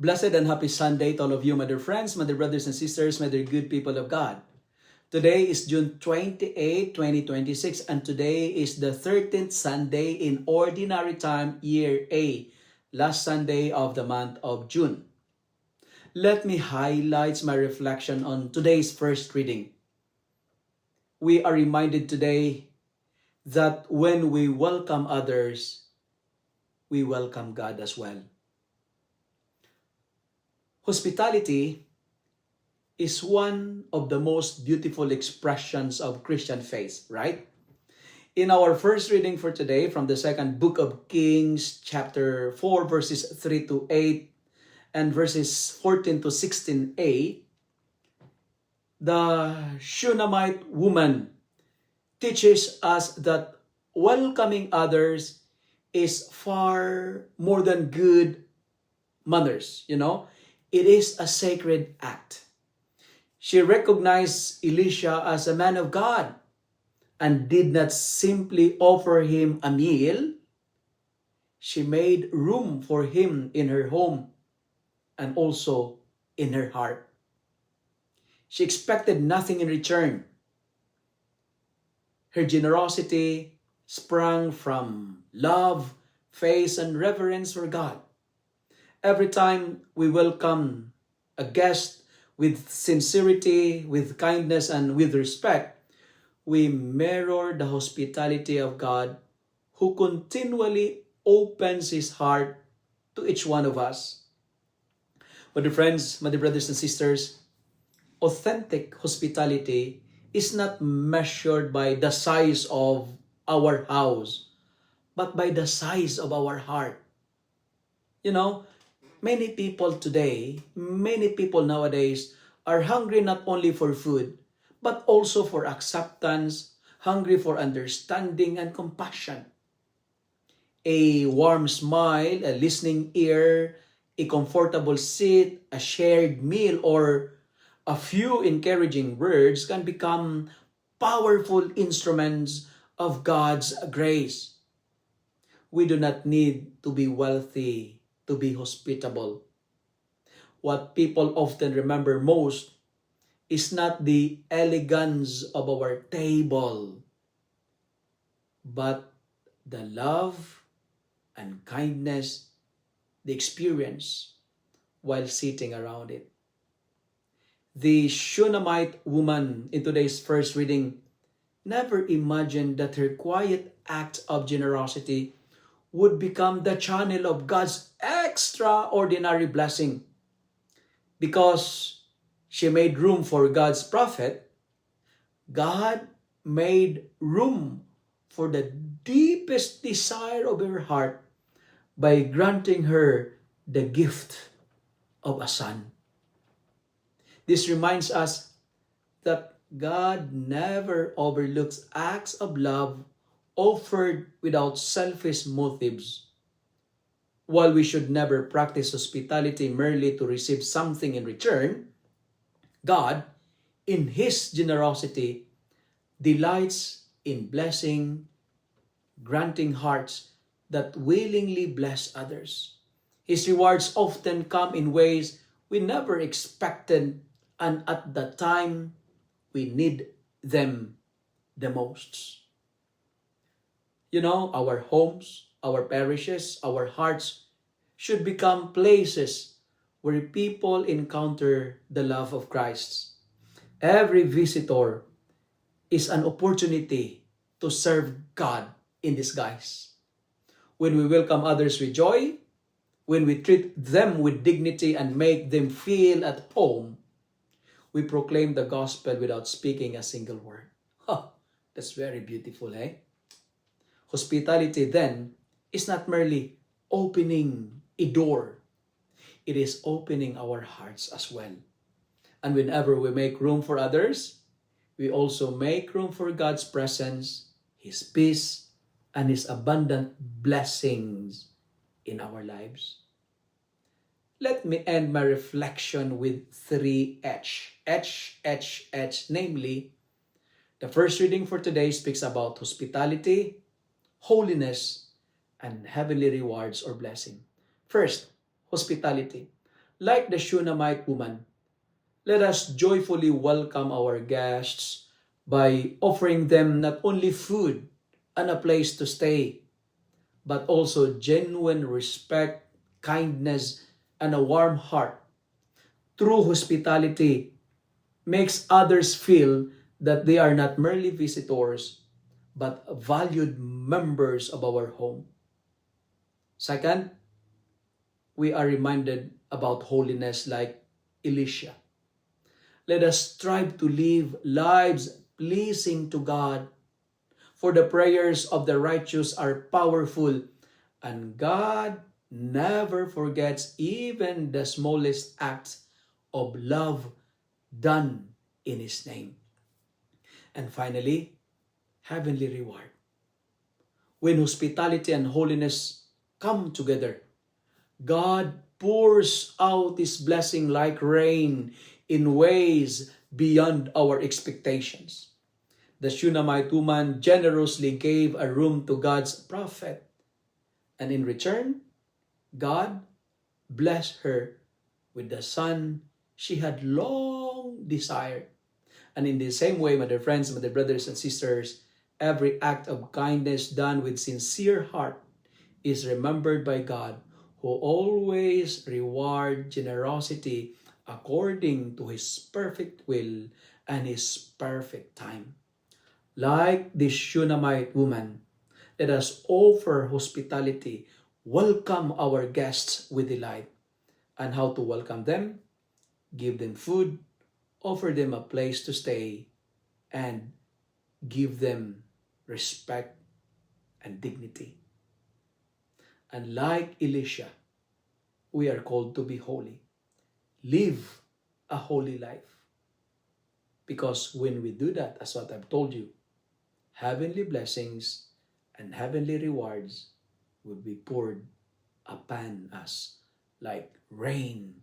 Blessed and happy Sunday to all of you, my dear friends, my dear brothers and sisters, my dear good people of God. Today is June 28, 2026, and today is the 13th Sunday in Ordinary Time, Year A, last Sunday of the month of June. Let me highlight my reflection on today's first reading. We are reminded today that when we welcome others, we welcome God as well. Hospitality is one of the most beautiful expressions of Christian faith, right? In our first reading for today from the second book of Kings, chapter 4, verses 3 to 8, and verses 14 to 16a, the Shunammite woman teaches us that welcoming others is far more than good manners, It is a sacred act. She recognized Elisha as a man of God and did not simply offer him a meal. She made room for him in her home and also in her heart. She expected nothing in return. Her generosity sprang from love, faith, and reverence for God. Every time we welcome a guest with sincerity, with kindness, and with respect, we mirror the hospitality of God who continually opens His heart to each one of us. My dear friends, my dear brothers and sisters, authentic hospitality is not measured by the size of our house, but by the size of our heart. Many people nowadays are hungry not only for food, but also for acceptance, hungry for understanding and compassion. A warm smile, a listening ear, a comfortable seat, a shared meal, or a few encouraging words can become powerful instruments of God's grace. We do not need to be wealthy to be hospitable. What people often remember most is not the elegance of our table, but the love and kindness they experience while sitting around it. The Shunammite woman in today's first reading never imagined that her quiet act of generosity would become the channel of God's extraordinary blessing. Because she made room for God's prophet, God made room for the deepest desire of her heart by granting her the gift of a son. This reminds us that God never overlooks acts of love offered without selfish motives. While we should never practice hospitality merely to receive something in return, God, in His generosity, delights in blessing, granting hearts that willingly bless others. His rewards often come in ways we never expected and at the time we need them the most. Our homes, our parishes, our hearts should become places where people encounter the love of Christ. Every visitor is an opportunity to serve God in disguise. When we welcome others with joy, when we treat them with dignity and make them feel at home, we proclaim the gospel without speaking a single word. That's very beautiful, eh? Hospitality then is not merely opening a door. It is opening our hearts as well. And whenever we make room for others, we also make room for God's presence, His peace, and His abundant blessings in our lives. Let me end my reflection with 3 H. H, namely, the first reading for today speaks about hospitality, holiness, and heavenly rewards or blessing. First, hospitality. Like the Shunammite woman, let us joyfully welcome our guests by offering them not only food and a place to stay, but also genuine respect, kindness, and a warm heart. True hospitality makes others feel that they are not merely visitors, but valued members of our home. Second, we are reminded about holiness like Elisha. Let us strive to live lives pleasing to God, for the prayers of the righteous are powerful, and God never forgets even the smallest acts of love done in His name. And finally, heavenly reward. When hospitality and holiness come together, God pours out His blessing like rain in ways beyond our expectations. The Shunammite woman generously gave a room to God's prophet, and in return, God blessed her with the son she had long desired. And in the same way, my dear friends, my dear brothers and sisters, every act of kindness done with sincere heart is remembered by God, who always reward generosity according to His perfect will and His perfect time. Like this Shunammite woman, let us offer hospitality, welcome our guests with delight. And how to welcome them? Give them food, offer them a place to stay, and give them respect and dignity. And like Elisha, we are called to be holy. Live a holy life. Because when we do that, as what I've told you, heavenly blessings and heavenly rewards will be poured upon us like rain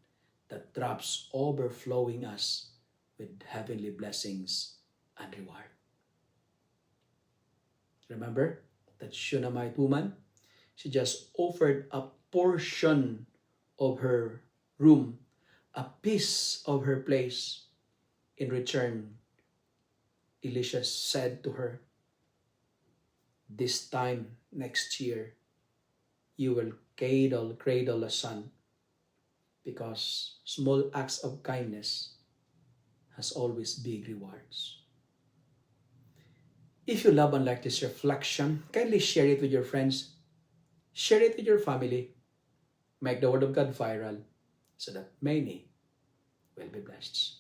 that drops overflowing us with heavenly blessings and reward. Remember that Shunammite woman? She just offered a portion of her room, a piece of her place. In return, Elisha said to her, this time next year, you will cradle a son, because small acts of kindness has always big rewards. If you love and like this reflection, kindly share it with your friends. Share it with your family. Make the Word of God viral so that many will be blessed.